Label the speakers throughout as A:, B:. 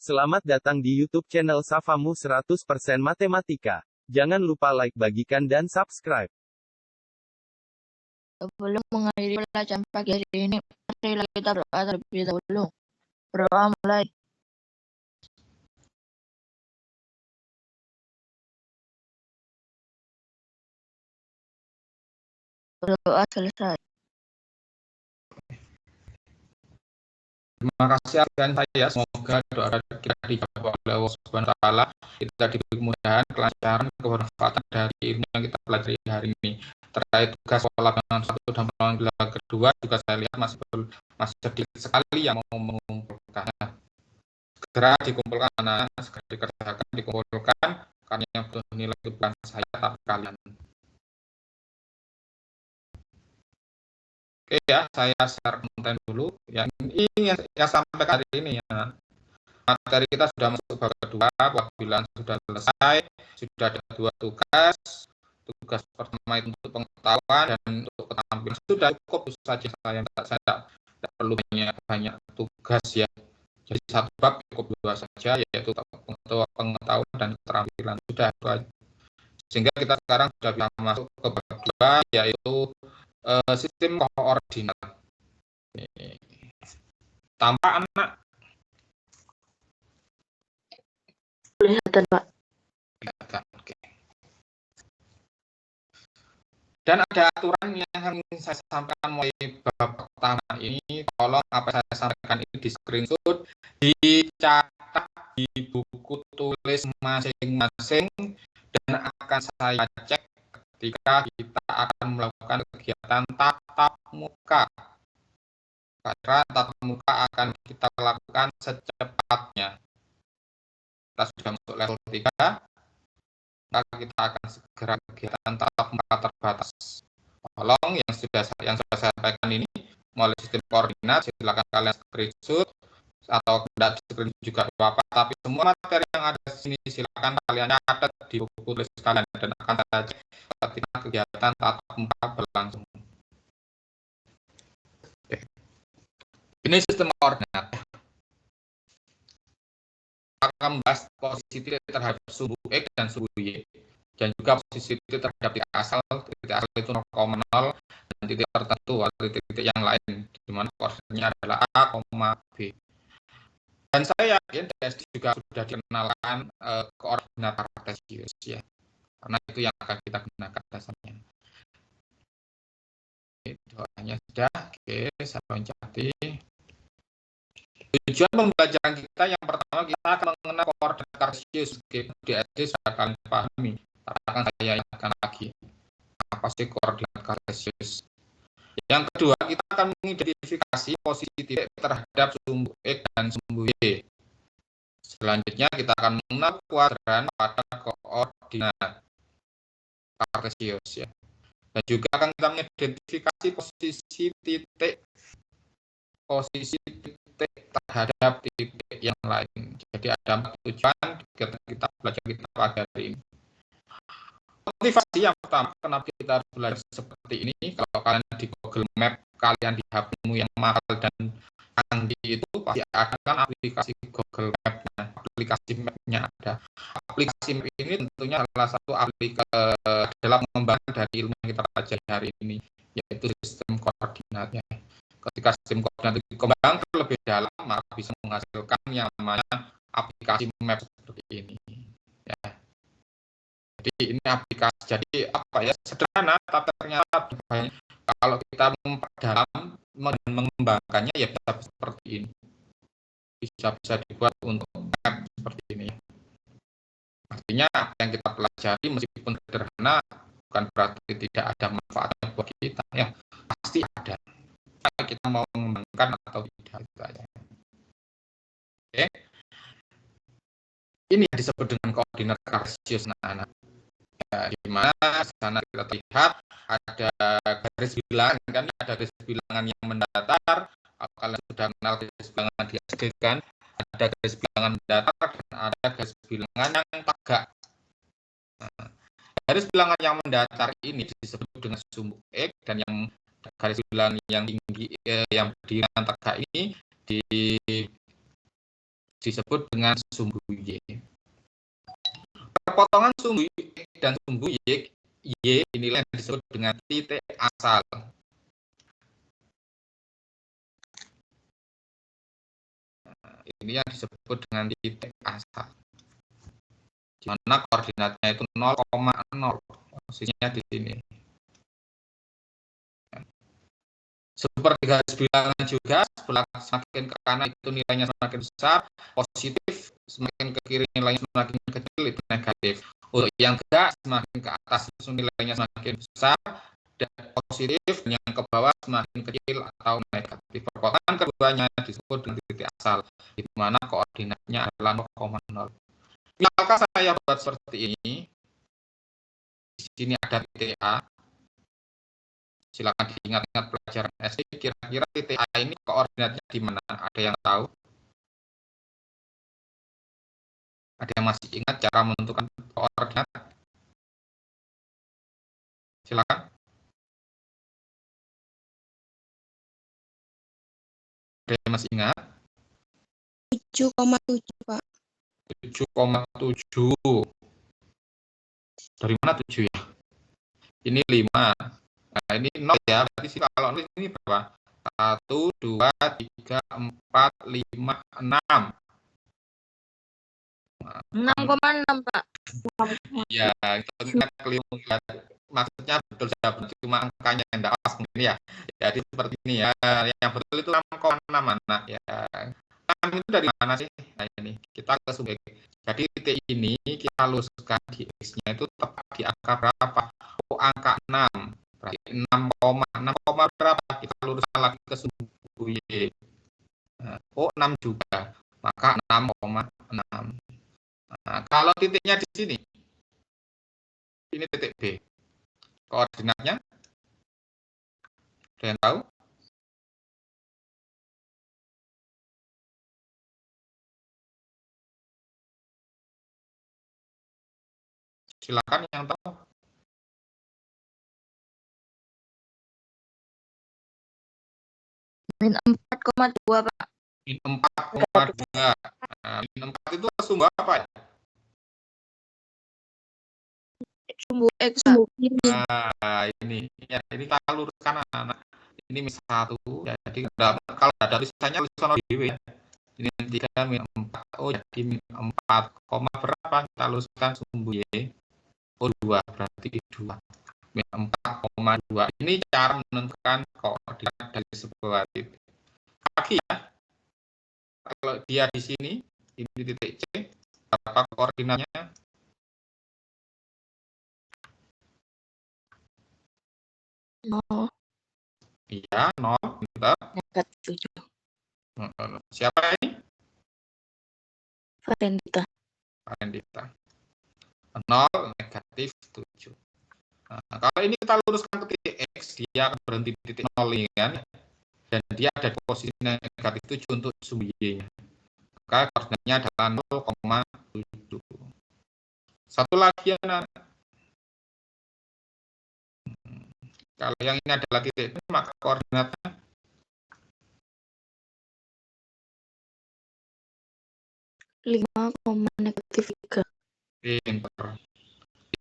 A: Selamat datang di YouTube channel Safamu 100% Matematika. Jangan lupa like, bagikan, dan subscribe.
B: Sebelum mengakhiri pelajaran pagi hari ini, marilah kita berdoa terlebih dahulu. Berdoa mulai. Berdoa selesai.
C: Terima kasih akan saya. Semoga doa kita dijawab oleh Allah Subhanahu wa taala. Kita diberi kemudahan, kelancaran, kebermanfaatan dari ilmu yang kita pelajari hari ini. Terkait tugas sekolah dengan satu dan panggilan kedua juga saya lihat masih sedikit sekali yang mau mengumpulkannya. Segera dikumpulkan anak-anak, segera dikerjakan, dikumpulkan, karena yang butuh nilai itu bukan saya tapi kalian. Oke ya, saya share konten dulu. Yang ini yang sampai hari ini ya. Materi kita sudah masuk bab kedua, apabila sudah selesai, sudah ada 2 tugas. Tugas pertama itu untuk pengetahuan dan untuk keterampilan. Sudah cukup saja, saya tidak perlu banyak tugas ya. Jadi satu bab cukup 2 saja, yaitu pengetahuan dan keterampilan. Sudah 2. Sehingga kita sekarang sudah bisa masuk ke bab 2, yaitu sistem koordinat. Tampak anak?
B: Kelihatan, Pak.
C: Kelihatan, oke. Dan ada aturan yang ingin saya sampaikan mulai bab pertama ini. Tolong apa saya sampaikan ini di screenshot, dicatat di buku tulis masing-masing, dan akan saya cek ketika kita akan melakukan kegiatan tatap muka. Karena tatap muka akan kita lakukan secepatnya. Kita sudah masuk level 3, maka kita akan segera kegiatan tatap muka terbatas. Tolong yang sudah saya sampaikan ini melalui sistem koordinat, silakan kalian screenshot atau tidak screenshot juga apa-apa, tapi semua materi yang ada di sini silakan kalian catat di buku tulis kalian dan akan saya cek ketika kegiatan tatap muka berlangsung. Oke. Ini sistem koordinat. Akan membahas posisi titik terhadap sumbu X dan sumbu Y, dan juga posisi titik terhadap titik asal itu 0,0 dan titik tertentu atau titik yang lain, di mana koordinatnya adalah A, B. Dan saya yakin DSD juga sudah dikenalkan koordinat kartesius ya, karena itu yang akan kita gunakan dasarnya. Doanya sudah, oke, saya loncati. Tujuan pembelajaran kita yang pertama, kita akan mengenal koordinat kartesius. DSD sudah kalian pahami, akan saya ingatkan lagi apa sih koordinat kartesius. Yang kedua, kita akan mengidentifikasi posisi titik terhadap sumbu X dan sumbu Y. Selanjutnya kita akan mengenal kuadran pada koordinat kartesius ya. Dan juga akan kita mengidentifikasi posisi titik terhadap titik yang lain. Jadi ada 4 tujuan kita belajar pada hari ini. Motivasi yang pertama, kenapa kita harus belajar seperti ini? Kalau kalian di Google Map, kalian di HP-mu yang mahal dan canggih itu pasti akan aplikasi Google Map. Nah, aplikasi Map-nya ada. Aplikasi Map ini tentunya salah satu aplikasi adalah pengembangan dari ilmu yang kita pelajari hari ini, yaitu sistem koordinatnya. Ketika sistem koordinat dikembangkan lebih dalam, maka bisa menghasilkan yang namanya aplikasi map seperti ini. Ya. Jadi ini aplikasi, jadi apa ya, sederhana, tapi ternyata banyak. Kalau kita memperdalam dan mengembangkannya ya bisa seperti ini. Bisa dibuat untuk map seperti ini. Artinya yang kita pelajari meskipun sederhana bukan berarti tidak ada manfaatnya buat kita ya, pasti ada. Kita mau mengembangkan atau tidak saja. Oke. Ini yang disebut dengan koordinat kartesius anak-anak. Ya, di mana sana kita lihat ada garis bilangan kan, ada garis bilangan yang mendatar. Kalian sudah kenal garis bilangan di SD kan? Ada garis bilangan mendatar dan ada garis bilangan yang tegak. Nah, garis bilangan yang mendatar ini disebut dengan sumbu X, dan yang garis bilangan yang tinggi yang berdiri tegak ini disebut dengan sumbu Y. Perpotongan sumbu X dan sumbu Y inilah yang disebut dengan titik asal. Ini yang disebut dengan titik asal. Di mana koordinatnya itu 0,0, posisinya di sini. Seperti garis bilangan juga, semakin ke kanan itu nilainya semakin besar, positif, semakin ke kiri nilainya semakin kecil, itu negatif. Untuk yang enggak, semakin ke atas itu nilainya semakin besar, dan positif, yang ke bawah semakin kecil atau negatif. Perpotongan keduanya disebut dengan titik asal, di mana koordinatnya adalah 0,0. Misalkan saya buat seperti ini, di sini ada titik A. Silakan diingat-ingat pelajaran SD, kira-kira titik A ini koordinatnya di mana? Ada yang tahu? Ada yang masih ingat cara menentukan koordinat? Silakan. Ada yang masih ingat?
D: 7,7, Pak.
C: 7,7. Dari mana 7 ya? Ini 5. Nah, ini 0 ya. Berarti sih kalau 0 ini berapa? 1, 2, 3, 4, 5, 6.
B: 6,6, Pak.
C: Ya, itu keliru. Maksudnya betul sahabat, cuma angkanya yang tidak pas mungkin ya. Jadi seperti ini ya. Yang betul itu 6,6 mana ya. 6 itu dari mana sih? Nah ini kita ke sumber. Jadi titik ini kita luruskan di X-nya itu tepat di angka berapa? Oh, angka 6. Berarti 6, berapa? Kita luruskan lagi ke sumbu Y. Nah, oh 6 juga. Maka 6,6. Nah, kalau titiknya di sini, ini titik B. Koordinatnya, ada yang tahu? Silakan yang tahu.
B: Min 4,2, Pak.
C: Min 4,2. Nah, min 4 itu sumbu apa ya?
B: Sumbu X, Pak.
C: Nah, ini ya, ini kita luruskan anak. Ini min 1. Jadi kalau ada tulisannya tulisan ODW ya. Ini min 3 min 4. Oh, jadi min 4, berapa? Kita luruskan sumbu Y. Oh, 2, berarti 2. Min 4,2. Ini cara menentukan koordinat dari sebuah titik. Lagi ya. Kalau dia di sini, ini titik C, berapa koordinatnya?
B: Oh,
C: Iya, 0. Bentar.
B: negatif 7.
C: Siapa ini?
B: Farendita.
C: Farendita. 0, negatif 7. Nah, kalau ini kita luruskan ke titik X, dia akan berhenti di titik 0 ini kan. Dan dia ada di posisi negatif 7 untuk sumbu Y-nya. Maka koordinatnya adalah 0,7. Satu lagi ya, anak. Kalau yang ini adalah titik, maka koordinatnya
B: 5,-3.
C: pinter.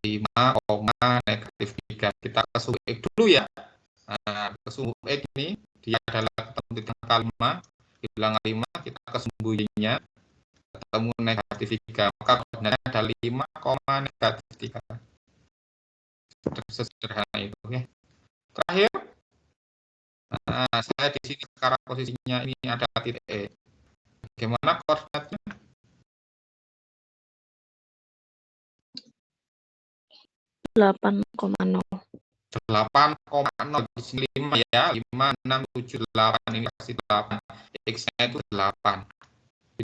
C: 5, negatif 3. Kita ke sumbu X dulu ya. Nah, ke sumbu X ini, dia adalah ketemu di angka 5. Bilangan 5, kita ke sumbu Y-nya. Ketemu negatif 3. Maka koordinatnya ada 5,-3. Sederhana itu ya. Terakhir, nah, saya di sini sekarang posisinya ini ada titik E. Bagaimana koordinatnya?
B: 8,0.
C: 8,0 di sini 5 ya. 5, 6, 7, 8. Ini pasti 8. X-nya itu 8.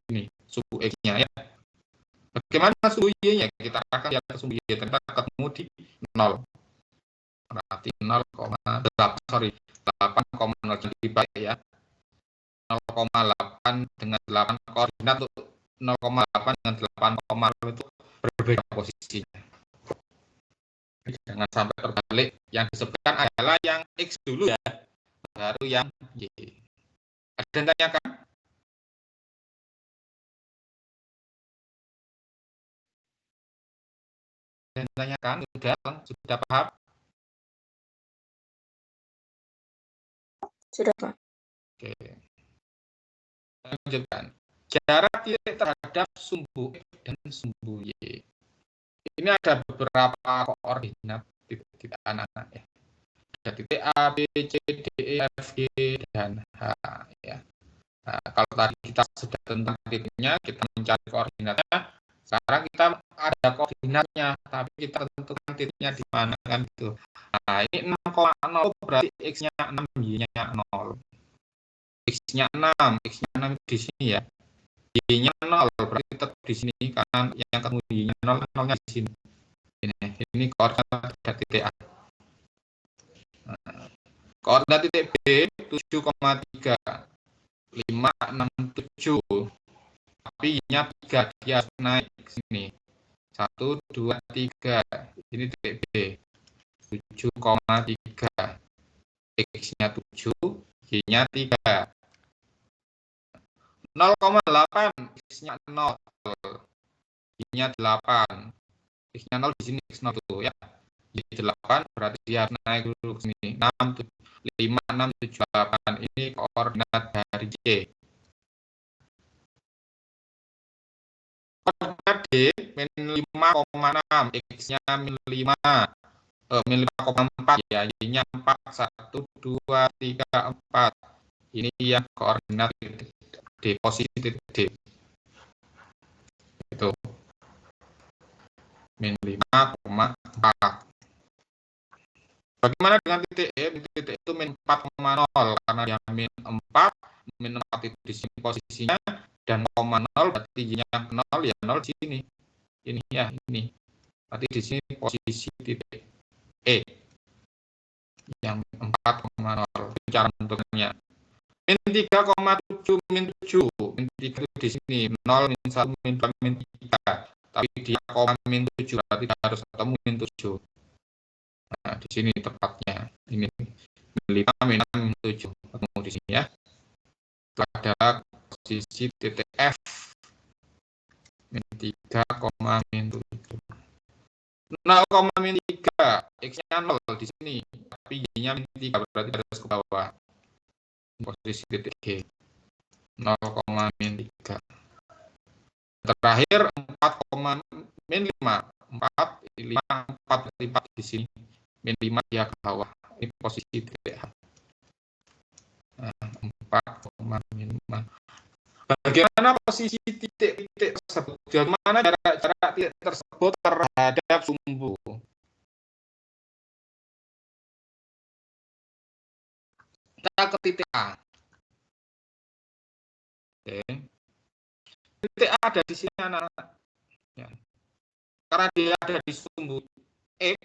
C: Ini sumbu X-nya ya. Bagaimana sumbu Y-nya? Kita akan lihat sumbu Y. Ternyata ketemu di 0. Berarti 8,0 jadi baik ya. 0,8 dengan 8 koordinat untuk 0,8 dengan 8,0 itu berbeda posisinya. Jangan sampai terbalik. Yang disebutkan adalah yang X dulu ya, baru yang Y. Ada yang tanyakan? yang ditanyakan? Sudah paham?
B: Sudah, Pak.
C: Oke. Lanjutkan. Jarak titik terhadap sumbu X dan sumbu Y. Ini ada beberapa koordinat titik anak-anak ya. Ada titik A, B, C, D, E, F, G, dan H ya. Nah, kalau tadi kita sudah tentang titiknya, kita mencari koordinatnya. Sekarang kita ada koordinatnya, tapi kita tentukan titiknya di mana kan gitu. Nah, ini 6,0 berarti X-nya 6, Y-nya 0. X-nya 6, X-nya 6 di sini ya. Y-nya 0 berarti tetap di sini karena yang ketemu Y-nya 0, 0-nya di sini. Ini koordinat dari titik A. Nah, koordinat titik B 7,3. 5, 6, 7. Tapi Y-nya 3, dia naik ke sini. 1, 2, 3. Ini titik B. 7,3. X-nya 7, Y-nya 3. 0,8. X-nya 0. Y-nya 8. X-nya 0 di sini, X0 tuh ya. Y8 berarti dia naik dulu ke sini. 6, 5, 6, 7, 8. Ini koordinat dari Y. Koordinat D min 5,6, X-nya min 5, min 5,4 ya, Y-nya 4, 1, 2, 3, 4. Ini yang koordinat D, posisi titik D. Itu min 5,4. Bagaimana dengan titik E? Titik itu min 4,0 karena dia min 4 itu di sini posisinya, dan 0 berarti Y-nya 0 ya 0 di sini. Ini ya, ini. Berarti di sini posisi titik E yang 4,0. Itu cara bentuknya. Min 3,7 min 7. Min 3 itu di sini 0, min 1, min 2, min 3. Tapi dia koma min 7 berarti harus ketemu min 7. Nah, di sini tepatnya. Ini min 5, min 6, min 7. Ketemu di sini ya. Itu adalah posisi titik F. Min 3, min 7. 0, min 3. X-nya 0 di sini. Tapi Y-nya min 3 berarti harus ke bawah. Posisi titik G. 0, min 3. Terakhir 4, min 5. 4 di sini. Min 5 dia ke bawah. Ini posisi titik H. 4, min 5. Bagaimana posisi titik-titik tersebut? Bagaimana jarak titik tersebut terhadap sumbu? Kita ke titik A. Oke. Titik A ada di sini anak-anak. Ya. Karena dia ada di sumbu X,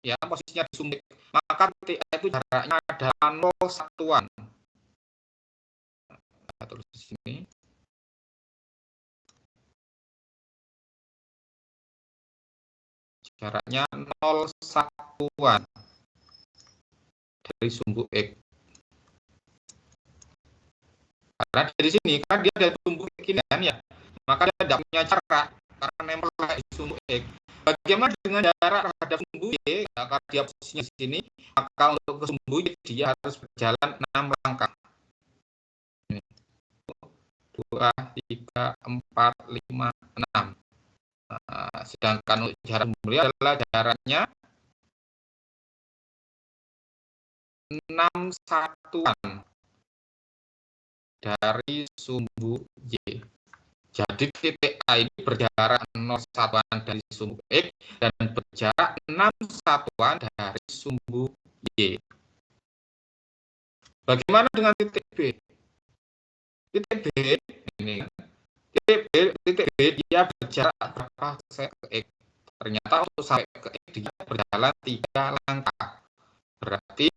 C: ya posisinya di sumbu X, maka titik A itu jaraknya adalah 0 satuan. Kita tulis di sini. Jaraknya 0 satuan dari sumbu X. Karena dari sini kan dia ada sumbu X ini kan ya, maka dia tidak punya jarak karena nempel di sumbu X. Bagaimana dengan jarak terhadap sumbu Y? Karena dia posisinya di sini, maka untuk ke sumbu Y dia harus berjalan 6 langkah. Ini. 2, 3, 4, 5, 6. Nah, sedangkan untuk jarak sumbu Y adalah jaraknya 6 satuan dari sumbu Y. Jadi titik A ini berjarak 0 satuan dari sumbu X dan berjarak 6 satuan dari sumbu Y. Bagaimana dengan titik B? Titik B ini kan. Titik B dia berjarak berapa ke X? Ternyata untuk sampai ke X dia berjalan 3 langkah. Berarti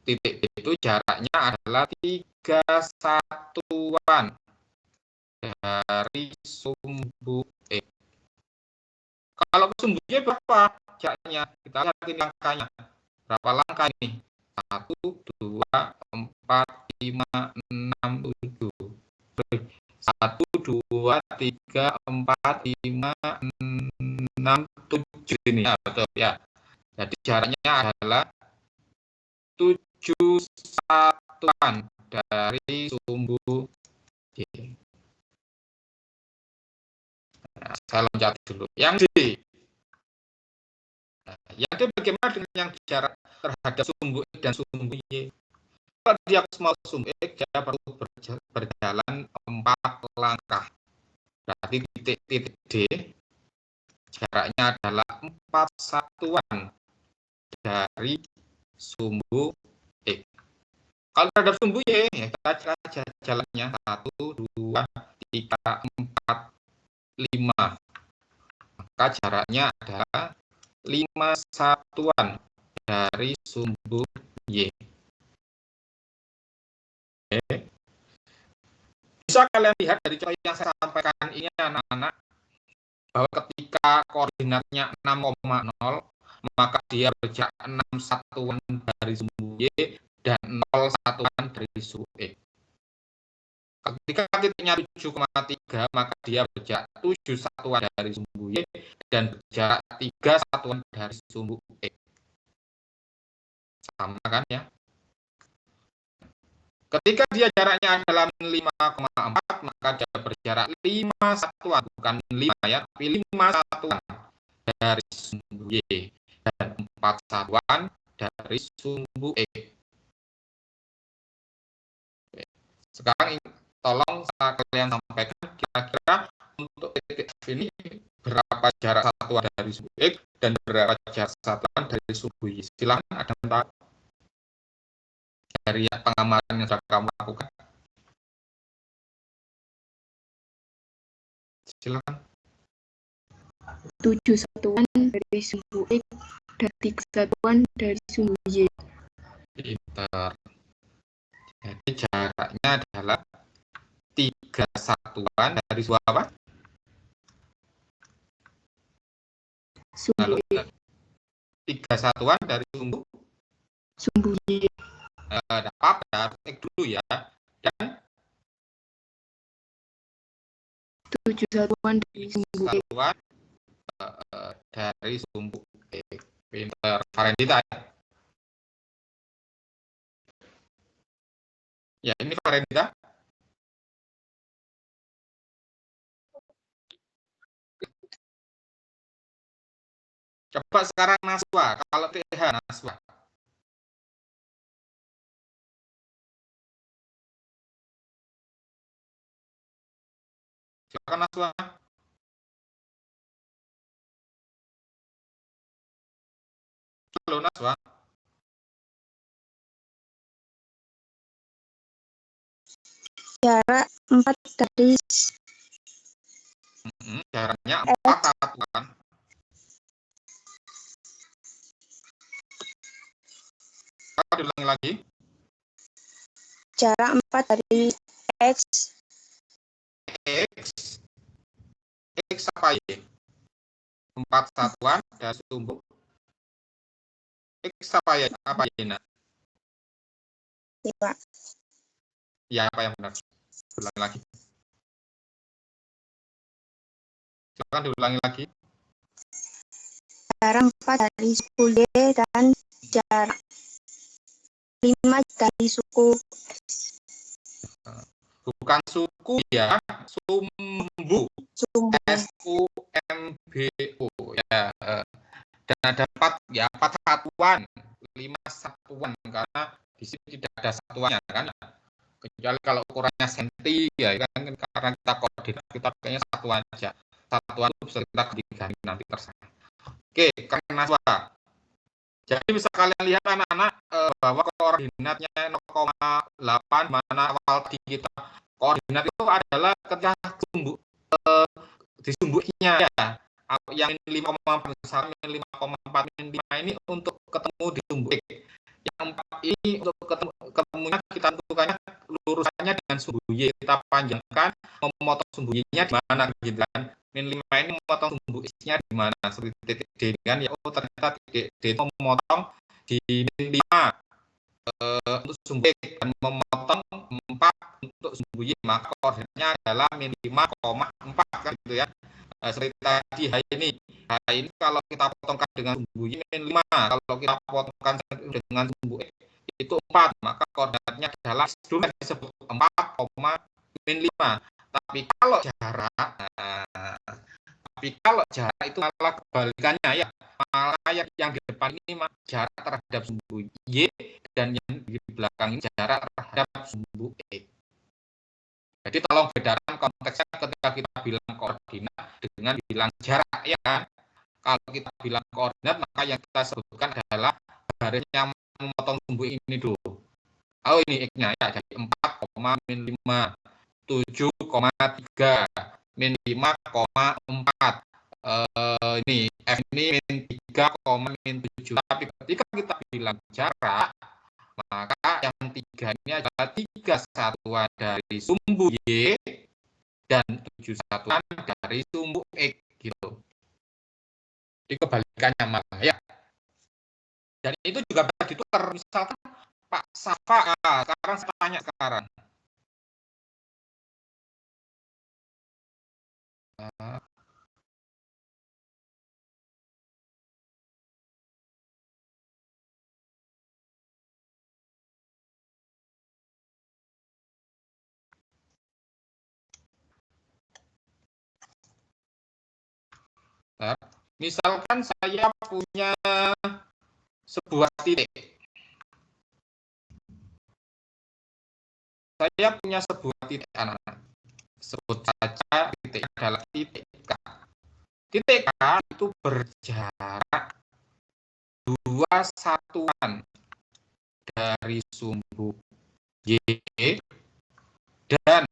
C: titik B itu jaraknya adalah 3 satuan dari sumbu X. Kalau ke sumbu Y berapa jaraknya? Kita lihat ini langkahnya. Berapa langkah ini? 1, 2, 4, 5, 6, 7. 1, 2, 3, 4, 5, 6, 7 ini ya, betul ya. Jadi jaraknya adalah 7 satuan dari sumbu Y. Nah, saya loncat dulu. Yang D. Nah, yang D bagaimana dengan yang jarak terhadap sumbu X dan sumbu Y? Kalau dia mau sumbu X, dia perlu berjalan 4 langkah. Berarti titik D jaraknya adalah 4 satuan dari sumbu X. Kalau terhadap sumbu Y, ya kita cek aja jalannya 1, 2, 3, 4, 5. Maka jaraknya adalah 5 satuan dari sumbu Y. Oke. Bisa kalian lihat dari contoh yang saya sampaikan ini anak-anak, bahwa ketika koordinatnya 6,0, maka dia berjarak 6 satuan dari sumbu Y dan 0 satuan dari sumbu X. Ketika titiknya 7,3, maka dia berjarak 7 satuan dari sumbu Y dan berjarak 3 satuan dari sumbu X. Sama kan ya? Ketika dia jaraknya adalah 5,4, maka dia berjarak 5 satuan, bukan 5 ya, tapi 5 satuan dari sumbu Y dan 4 satuan dari sumbu X. Sekarang tolong kalian sampaikan kira-kira untuk titik F ini berapa jarak satuan dari sumbu X dan berapa jarak satuan dari sumbu Y. Silakan, ada yang tahu dari pengamalan yang sudah kamu lakukan? Silakan.
D: 7 satuan dari sumbu X dan 3 satuan dari sumbu Y.
C: Pintar. Jadi jaraknya adalah 3 satuan dari sumbu apa?
D: Sumbu Y.
C: 3 satuan dari sumbu
D: Y.
C: Dapat X dulu ya. Dan
D: 7 satuan dari sumbu X.
C: Satuan dari sumbu X. Pintar. Farendita. Ya, ini Farendita. Coba sekarang Naswa, kalau TH Naswa. Silakan Naswa. Halo Naswa.
D: Jarak 4 dari
C: Jaraknya 4 satuan. Diulangi lagi.
D: Jarak 4 dari X.
C: X apa Y? 4 satuan dari sumbu X apa Y? Apa Y? Nah? Ya, apa yang benar? Ulangi lagi. Silakan diulangi lagi.
D: Jarak 4 dari suku Y dan jarak 5 dari suku S.
C: Bukan suku ya, sumbu. SUMBU ya. Dan ada 4 satuan, 5 satuan karena di sini tidak ada satuannya kan. Kecuali kalau ukurannya senti ya kan, karena kita koordinat kita pakainya satuan aja. Satuan itu bisa kita ganti nanti terserah. Oke, karena jadi bisa kalian lihat anak-anak bahwa koordinatnya 0,8 mana awal tadi kita koordinat itu adalah ketika di sumbunya ya. Yang 5,4 sama 5,4 5 ini untuk ketemu di sumbu X. Yang 4 ini untuk ketemunya kita tentukannya lurusannya dengan sumbu Y. Kita panjangkan, memotong sumbu Y-nya di mana gitu kan. Min 5 ini memotong sumbu X-nya di mana? Seperti titik D kan ya. Oh, ternyata titik D itu memotong di min 5 untuk sumbu X dan memotong 4 untuk sumbu Y. Maka koordinatnya adalah min 5,4 kan gitu ya. Seperti tadi H ini kalau kita potongkan dengan sumbu Y min 5, kalau kita potongkan dengan sumbu X itu 4, maka koordinatnya adalah dulu disebut 4, min 5. Tapi kalau jarak itu malah kebalikannya ya. Malah yang di depan ini jarak terhadap sumbu Y dan yang di belakang ini jarak terhadap sumbu X. Jadi tolong bedakan konteksnya ketika kita bilang koordinat dengan bilang jarak ya kan. Kalau kita bilang koordinat maka yang kita sebutkan adalah garis yang memotong sumbu ini dulu. Oh ini X-nya ya, jadi 4, min 5, 7,3, min 5,4. Ini F ini min 3, min 7. Tapi ketika kita bilang jarak, maka yang 3 ini adalah 3 satuan dari sumbu Y dan 7 satuan dari sumbu X gitu. Di kebalikannya malah ya. Dan itu juga bisa ditukar. Misalkan Pak Safa, sekarang saya tanya sekarang. Misalkan saya punya sebuah titik. Saya punya sebuah titik anak-anak. Sebut saja titik adalah titik K. Titik K itu berjarak 2 satuan dari sumbu Y dan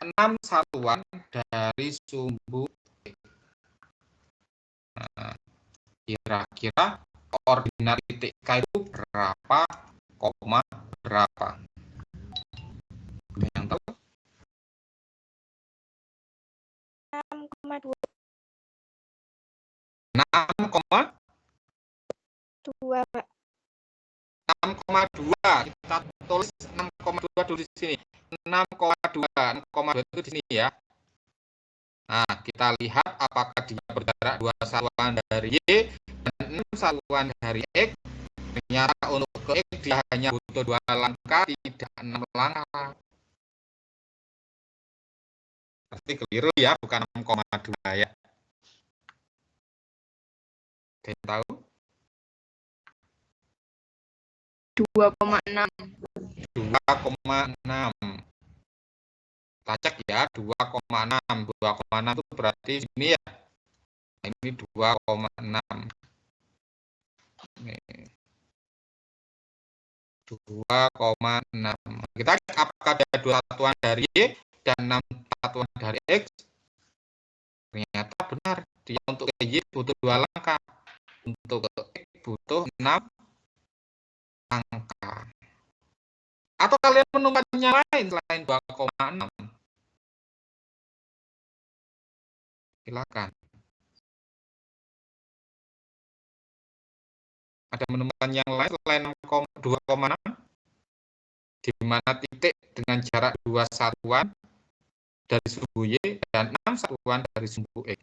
C: 6 satuan dari sumbu X. Nah, kira-kira koordinat titik K itu berapa, koma berapa? Yang tahu?
D: 6,2.
C: 6,2, Pak. 6,2. Kita tulis 6,2 dulu di sini. 6,2. 6,2 itu di sini ya. Nah, kita lihat apakah dia berjarak 2 satuan dari Y dan 6 satuan dari X. Ternyata untuk ke X dia hanya butuh 2 langkah, tidak 6 langkah. Pasti keliru ya, bukan 6,2 ya. Ada yang tahu?
B: 2,6.
C: 2,6. Kita cek ya, 2,6. 2,6 itu berarti sini ya. Ini 2,6. 2,6. Kita cek apakah ada 2 satuan dari Y dan 6 satuan dari X. Ternyata benar. Dia untuk Y butuh 2 langkah. Untuk X butuh 6 langkah. Atau kalian menemukan yang lain selain 2,6? Silakan. Ada menemukan yang lain selain 2,6? Di mana titik dengan jarak 2 satuan dari sumbu Y dan 6 satuan dari sumbu X.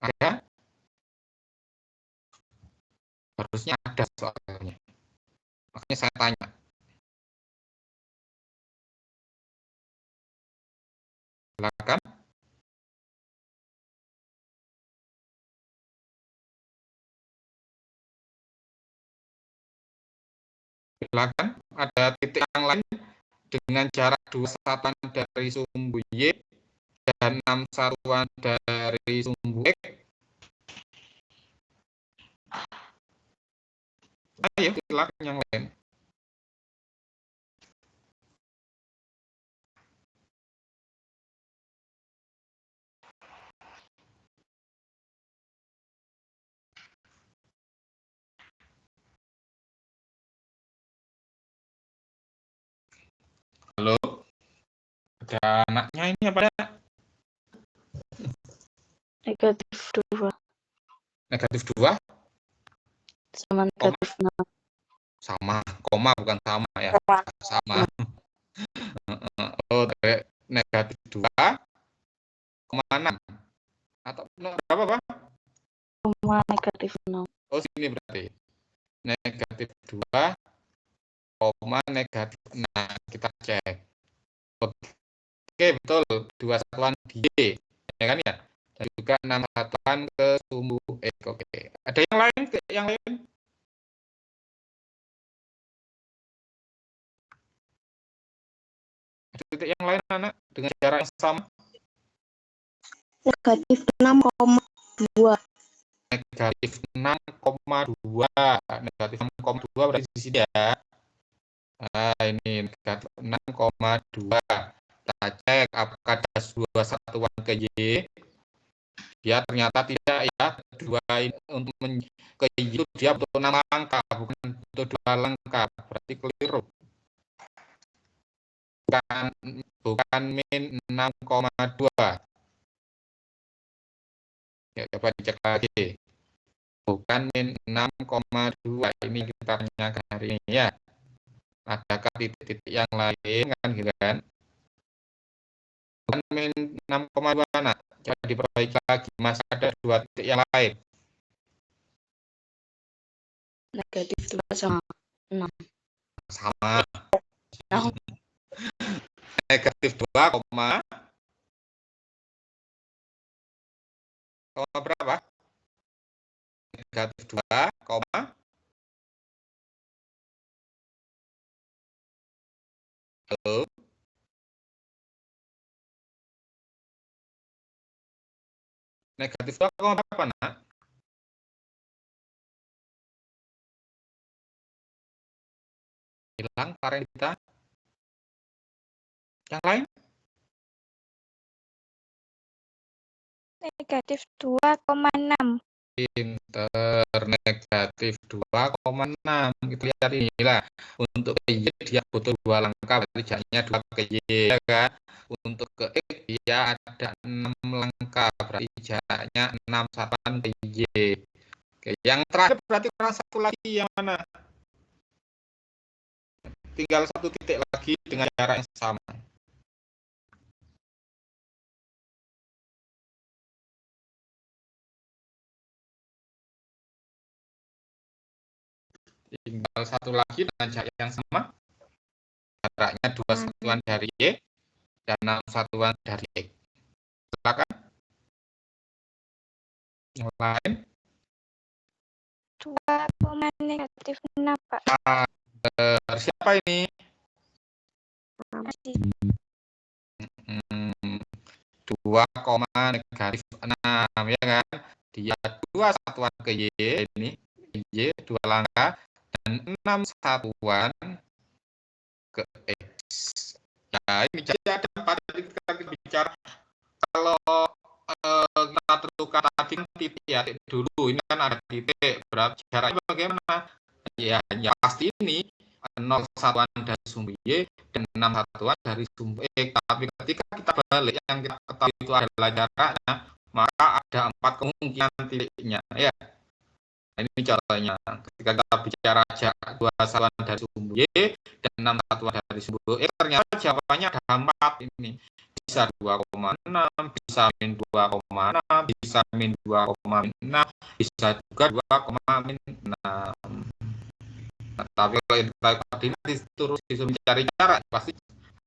C: Ada? Harusnya ada soalnya. Makanya saya tanya. Silakan. Silakan. Ada titik yang lain dengan jarak 2 satuan dari sumbu Y dan 6 satuan dari sumbu X. Ayo, silakan yang lain. Halo? Ada anaknya ini apa ya?
B: Negatif 2.
C: Negatif 2?
B: Sama negatif 6.
C: sama, koma bukan sama ya, sama. Oh, negatif 2,6 atau berapa Pak?
B: Negatif 6.
C: Oh, sini berarti negatif 2, negatif 6. Kita cek. Oke, betul. 2 satuan di Y, ya kan ya? Dan juga 6 satuan ke sumbu X. Oke. Ada yang lain? Yang lain? Ada titik yang lain, anak? Dengan jarak yang sama?
D: Negatif 6,2.
C: Negatif 6,2. Negatif 6,2 berarti di sini ya. Nah, ini negatif 6,2. Kita cek apakah ada 2 satuan ke Y. Ya, ternyata tidak ya. Kedua ini untuk ke Y itu dia butuh 6 langkah, bukan butuh 2 langkah. Berarti keliru. Bukan min 6,2. Ya, coba dicek lagi. Bukan min 6,2. Ini kita tanyakan hari ini ya. Adakah titik-titik yang lain kan gitu kan? Bukan min 6,2 nak. Coba diperbaiki lagi. Masih ada 2 titik yang lain.
B: Negatif 2 sama 6.
C: Sama.
B: Nah,
C: Negatif 2, berapa? Negatif 2, halo? Negatif 2, berapa nak? Hilang paren kita. Yang lain?
D: Negatif 2,6.
C: Pinter, negatif 2,6. Kita lihat inilah. Untuk ke Y dia butuh 2 langkah, berarti jaraknya 2 ke Y, ya kan? Untuk ke X dia ada 6 langkah, berarti jaraknya 6 satuan ke Y. Oke, yang terakhir berarti kurang satu lagi, yang mana? Tinggal 1 titik lagi dengan jarak yang sama. Tinggal 1 lagi dengan jarak yang sama. Jaraknya 2 satuan dari Y dan 6 satuan dari X. Silakan. Yang lain?
D: 2,-6, Pak.
C: Siapa ini?
D: Masih
C: 2,-6 ya kan? Dia 2 satuan ke Y, ini Y 2 langkah, dan 6 satuan ke X. Ya, ini jadi ada 4 tadi kita bicara. Kalau kita tentukan tadi kan titik ya, titik dulu. Ini kan ada titik, berarti jaraknya bagaimana? Ya pasti ini 0 satuan dari sumbu Y dan 6 satuan dari sumbu X. Tapi ketika kita balik, yang kita ketahui itu adalah jaraknya, maka ada 4 kemungkinan titiknya. Ya. Nah, ini contohnya. Ketika kita bicara jarak 2 satuan dari sumbu Y dan 6 satuan dari sumbu X, ternyata jawabannya ada 4 ini. Bisa 2,6, bisa min 2,6, bisa min 2,6, bisa juga 2,6. Nah, tapi kalau kita tadi terus disuruh mencari jarak, pasti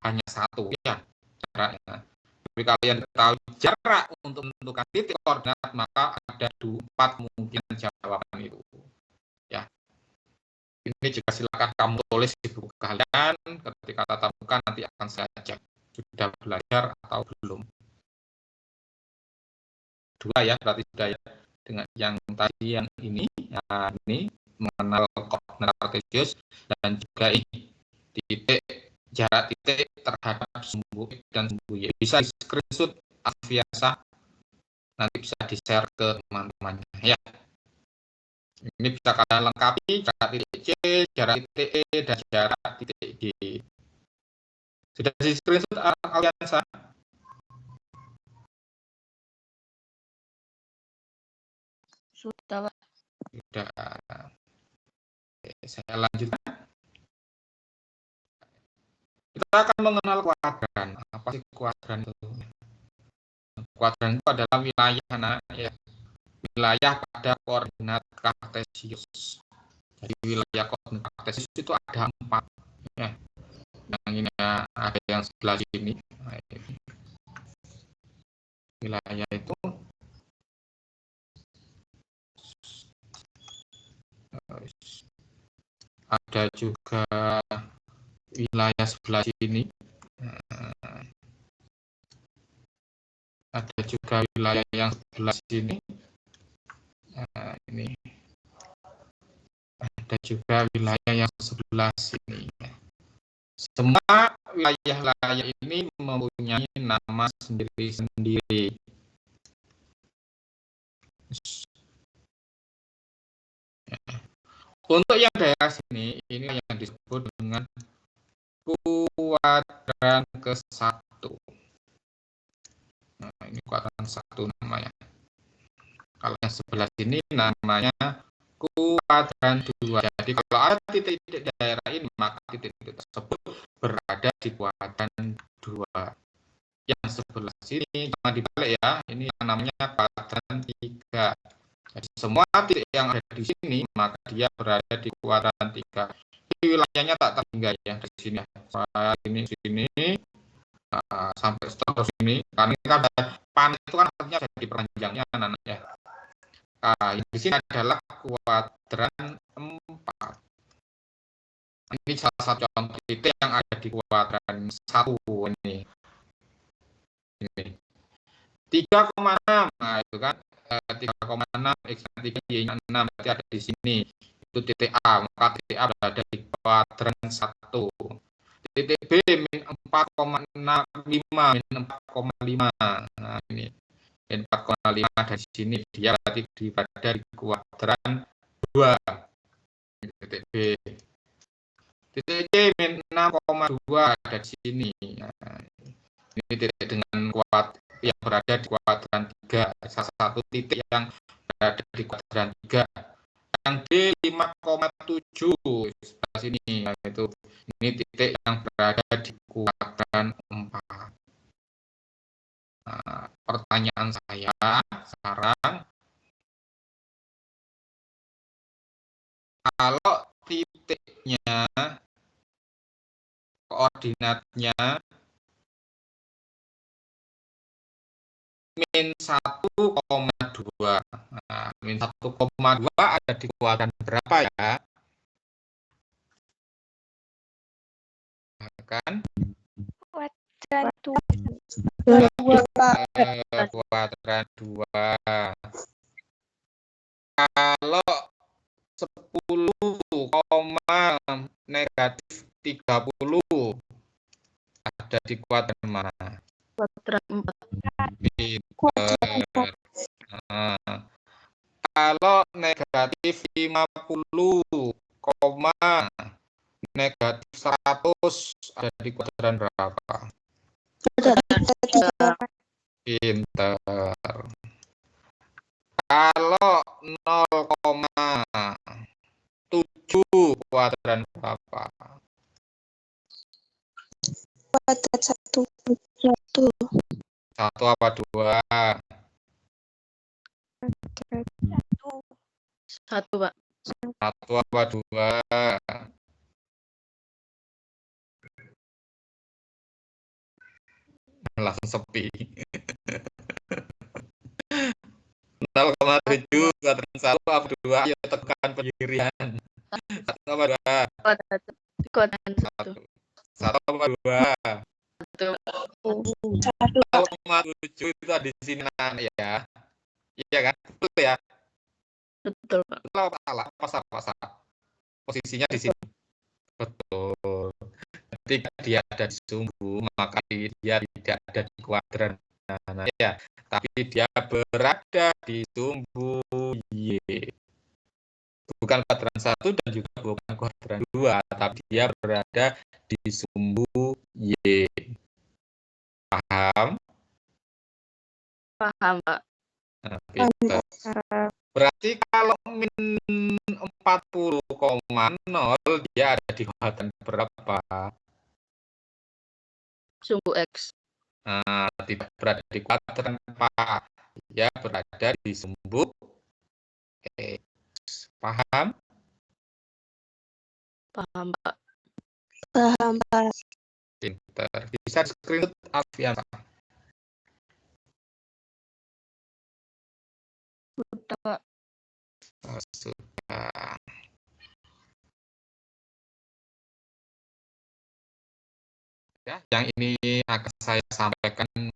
C: hanya 1 ya jaraknya. Tapi kalau yang tahu jarak untuk menentukan titik koordinat, maka ada 4 kemungkinan jawaban itu. Ya, ini juga silakan kamu tulis di buku kalian. Ketika tatap muka nanti akan saya cek sudah belajar atau belum. 2 ya, berarti sudah ya. Dengan yang tadi yang ini, ya ini mengenal koordinat kartesius dan juga ini titik jarak titik terhadap sumbu X dan sumbu Y. Bisa di screenshot biasa, nanti bisa di-share ke teman-temannya ya. Ini bisa kalian lengkapi jarak titik C, jarak titik E, dan jarak titik D. Sudah di screenshot Aliansa?
B: sudah, Pak.
C: Sudah. Saya lanjutkan. Kita akan mengenal kuadran. Apa sih kuadran itu? Kuadran itu adalah wilayah, ya. Wilayah pada koordinat kartesius. Jadi wilayah koordinat kartesius itu ada 4. Ya. Yang ini ada yang sebelah sini. Nah, ini. Wilayah itu ada juga wilayah sebelah sini. Ada juga wilayah yang sebelah sini. Nah, ini ada juga wilayah yang sebelah sini. Semua wilayah-wilayah ini mempunyai nama sendiri-sendiri. Untuk yang daerah sini, ini yang disebut dengan kuadran ke-1. Nah, ini kuadran 1 namanya. Kalau yang sebelah sini namanya kuadran 2. Jadi kalau ada titik-titik daerah ini, maka titik-titik tersebut berada di kuadran 2. Yang sebelah sini jangan dibalik ya, ini yang namanya kuadran 3. Jadi semua titik yang ada di sini maka dia berada di kuadran 3. Ini wilayahnya tak terhingga ya dari sini. Sini sampai seterus ini. Karena ini kan pan itu kan artinya jadi perpanjangnya anak-anak ya. Di sini adalah kuadran 4. Ini salah satu contoh titik yang ada di kuadran 1 ini. 3,6. Nah, itu kan 3,6 X-nya 3, Y-nya 6 berarti ada di sini. Itu titik A, maka titik A berada di kuadran 1. Titik B min 4,5 min 4,5. Nah, ini min 4,5 ada di sini, dia berarti berada di kuadran 2. Titik B. Titik C min 6,2 ada di sini. Nah, ini titik dengan yang berada di kuadran 3, salah satu titik yang berada di kuadran 3. Yang D 5,7 sebelah sini, nah, itu ini titik yang berada di kuadran 4. Nah, pertanyaan saya sekarang, kalau titiknya koordinatnya min 1,2. Nah, min 1,2 ada di kuadran berapa ya? Kan?
D: Kuadran 2.
C: Kuadran 2. Kalau 10, negatif 30 ada di kuadran mana?
B: Kuadran 4.
C: Pinter. Nah, kalau negatif 50, negatif 100 ada di kuadran berapa? Pinter. Kalau 0,7 kuadran berapa?
D: Kuadran 1.
C: 1 apa 2?
B: 1, Pak.
C: 1 apa 2? Langsung sepi. 0,7 kuadran 1 apa 2? Ayo tekan pendirian. 1 apa 2?
B: Kuadran 1.
C: 1 apa 2? 0,7 itu ada di sini ya. Iya kan? Betul ya?
B: Betul, Pak.
C: Betul apa salah? Apa salah? Posisinya di sini. Betul. Ketika dia ada di sumbu, maka dia tidak ada di kuadran ya, tapi dia berada di sumbu Y. Bukan kuadran 1 dan juga bukan kuadran 2, tapi dia berada di sumbu Y. Paham?
B: Paham, Pak.
C: Nah, berarti kalau min 40,0 dia ada di kuadran berapa?
B: Sumbu X.
C: Nah, tidak berada di kuadran, Pak. Ya, berada di sumbu X. Paham?
B: Paham, Pak.
D: Paham, Pak.
C: Pinter. Bisa screenshot Alfian, Pak.
B: Sudah, Pak.
C: Oh, sudah. Ya, yang ini akan saya sampaikan